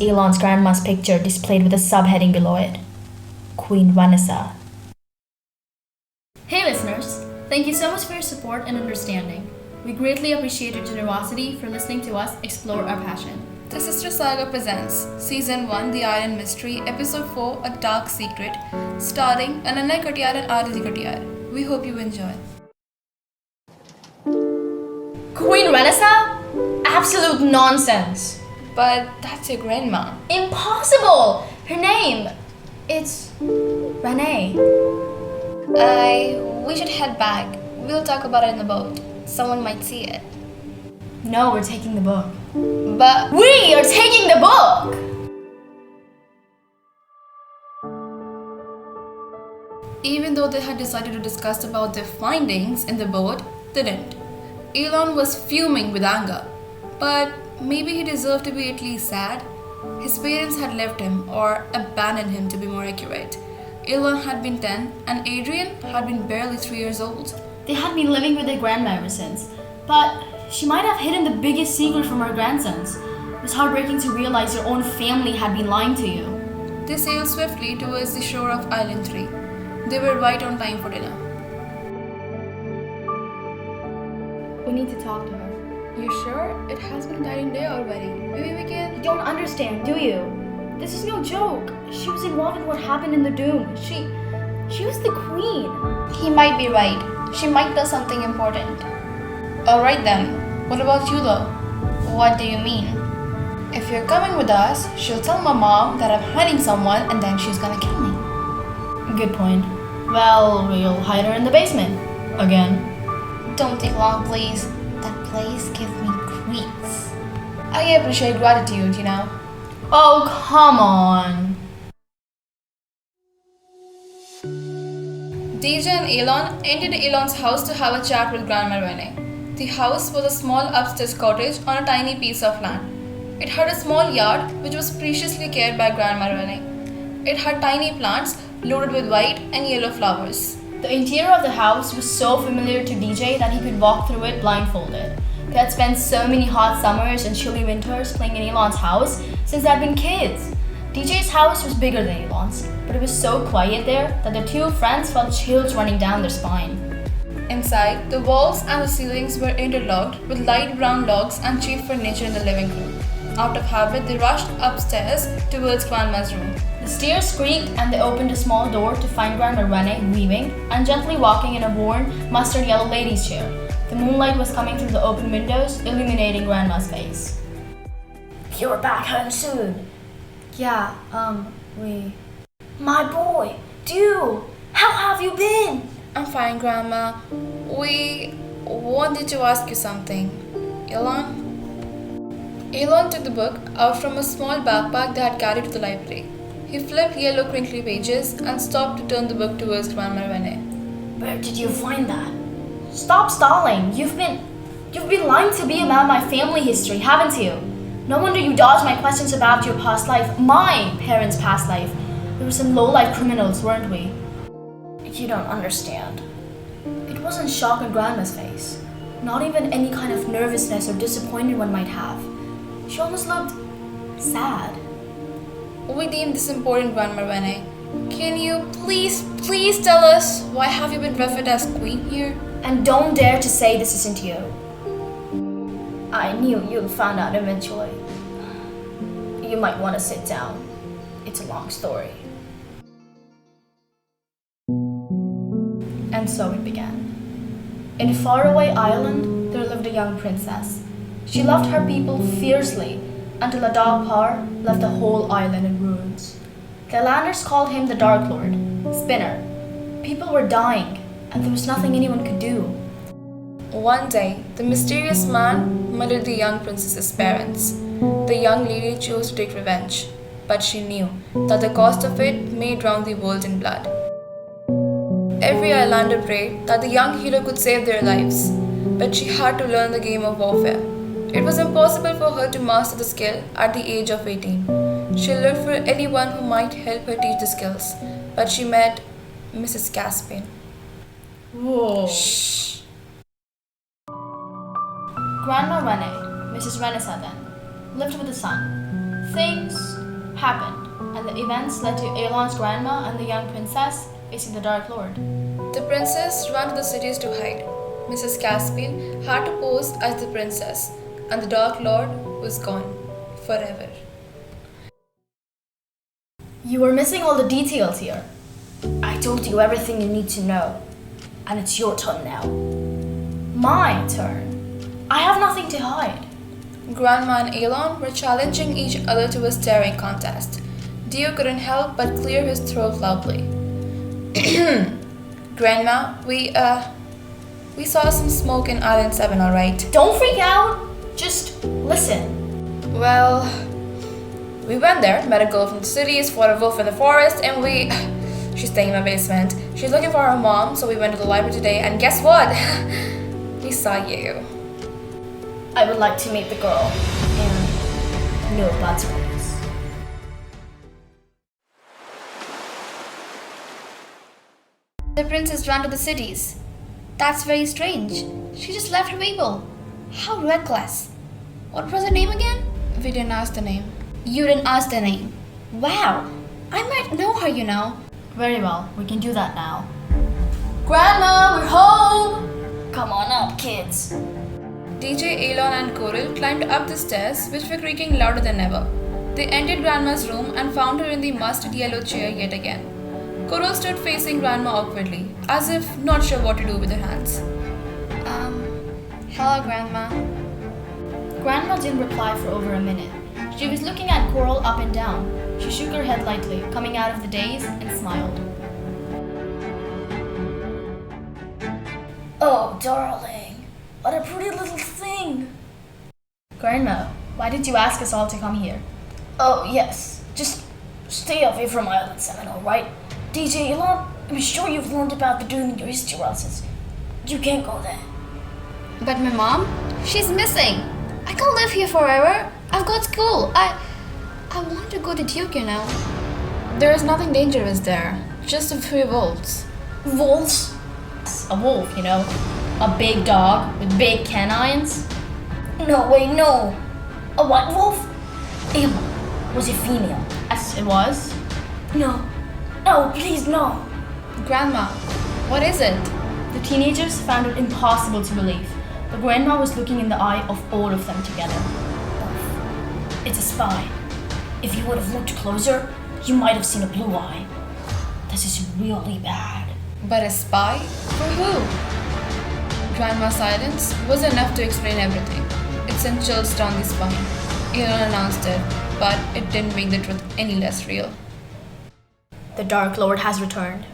Elon's grandma's picture displayed with a subheading below it, Queen Vanessa. Hey listeners, thank you so much for your support and understanding. We greatly appreciate your generosity for listening to us explore our passion. The Sister Saga presents Season 1 The Iron Mystery, Episode 4 A Dark Secret, starring Ananya Katiyar and Arati Katiyar. We hope you enjoy. Queen Vanessa? Absolute nonsense. But that's your grandma. Impossible! Her name, it's Renee. We should head back. We'll talk about it in the boat. Someone might see it. No, we're taking the book. But We are taking the book! even though they had decided to discuss about their findings in the boat, they didn't. Elon was fuming with anger. But maybe he deserved to be at least sad. His parents had left him, or abandoned him to be more accurate. Elon had been 10 and Adrian had been barely 3 years old. They had been living with their grandma ever since, but she might have hidden the biggest secret from her grandsons. It was heartbreaking to realize your own family had been lying to you. They sailed swiftly towards the shore of Island 3. They were right on time for dinner. We need to talk to her. You sure? It has been a tiring day already. Maybe we can... You don't understand, do you? This is no joke. She was involved in what happened in the Doom. She was the queen. He might be right. She might know something important. Alright then. What about you though? What do you mean? If you're coming with us, she'll tell my mom that I'm hiding someone and then she's gonna kill me. Good point. Well, we'll hide her in the basement. Again. Don't take long, please. That place gives me creeps. I appreciate gratitude, you know. Oh, come on. DJ and Elon entered Elon's house to have a chat with Grandma Renee. The house was a small upstairs cottage on a tiny piece of land. It had a small yard which was preciously cared by Grandma Renee. It had tiny plants loaded with white and yellow flowers. The interior of the house was so familiar to DJ that he could walk through it blindfolded. They had spent so many hot summers and chilly winters playing in Elon's house since they had been kids. DJ's house was bigger than Elon's, but it was so quiet there that the two friends felt chills running down their spine. Inside, the walls and the ceilings were interlocked with light brown logs and cheap furniture in the living room. Out of habit, they rushed upstairs towards Grandma's room. The stairs creaked and they opened a small door to find Grandma Renee weaving and gently walking in a worn, mustard yellow lady's chair. The moonlight was coming through the open windows, illuminating Grandma's face. You're back home soon. Yeah, we... My boy, do! How have you been? I'm fine, Grandma. We wanted to ask you something. Elon? Elon took the book out from a small backpack they had carried to the library. He flipped yellow crinkly pages and stopped to turn the book towards Grandma Renee. Where did you find that? Stop stalling. You've been lying to me about my family history, haven't you? No wonder you dodged my questions about your past life, my parents' past life. We were some low-life criminals, weren't we? You don't understand. It wasn't shock on Grandma's face. Not even any kind of nervousness or disappointment one might have. She almost looked sad. We deem this important, Grandma Renee. Can you please tell us why have you been referred as queen here? And don't dare to say this isn't you. I knew you'd find out eventually. You might want to sit down. It's a long story. And so it began. In a faraway island, there lived a young princess. She loved her people fiercely until a dark power left the whole island in ruins. The landers called him the Dark Lord, Spinner. People were dying, and there was nothing anyone could do. One day, the mysterious man murdered the young princess's parents. The young lady chose to take revenge, but she knew that the cost of it may drown the world in blood. Every islander prayed that the young hero could save their lives, but she had to learn the game of warfare. It was impossible for her to master the skill at the age of 18. She looked for anyone who might help her teach the skills, but she met Mrs. Caspian. Whoa. Shh. Grandma Renee, Mrs. Renessa then, lived with a son. Things happened, and the events led to Elon's grandma and the young princess facing the Dark Lord. The princess ran to the cities to hide. Mrs. Caspian had to pose as the princess, and the Dark Lord was gone forever. You are missing all the details here. I told you everything you need to know, and it's your turn now. My turn. I have nothing to hide. Grandma and Elon were challenging each other to a staring contest. Dio couldn't help but clear his throat loudly. Grandma, we saw some smoke in Island 7, alright? Don't freak out. Just listen. Well, we went there, met a girl from the cities, fought a wolf in the forest, and she's staying in my basement. She's looking for her mom, so we went to the library today, and guess what? We saw you. I would like to meet the girl and know about her. The princess ran to the cities. That's very strange. She just left her people. How reckless. What was her name again? We didn't ask the name. You didn't ask the name. Wow. I might know her, you know. Very well, we can do that now. Grandma, we're home! Come on up, kids. DJ, Elon, and Coral climbed up the stairs, which were creaking louder than ever. They entered Grandma's room and found her in the mustard yellow chair yet again. Coral stood facing Grandma awkwardly, as if not sure what to do with her hands. Hello, Grandma. Grandma didn't reply for over a minute. She was looking at Coral up and down. She shook her head lightly, coming out of the daze, and smiled. Oh, darling, what a pretty little thing. Grandma, why did you ask us all to come here? Oh, yes, just stay away from Island 7, alright? DJ Elon, I'm sure you've learned about the doom in your history lessons. You can't go there. But my mom? She's missing. I can't live here forever. I've got school. I want to go to Duke, you know. There is nothing dangerous there, just a few wolves. Wolves? A wolf, you know. A big dog with big canines. No, wait, no. A white wolf? Elon, was it female? Yes, it was. No. No, please, no. Grandma, what is it? The teenagers found it impossible to believe. The grandma was looking in the eye of all of them together. It's a spy. If you would have looked closer, you might have seen a blue eye. This is really bad. But a spy? For who? Grandma's silence was enough to explain everything. It sent chills down the spine. Elon announced it, but it didn't make the truth any less real. The Dark Lord has returned.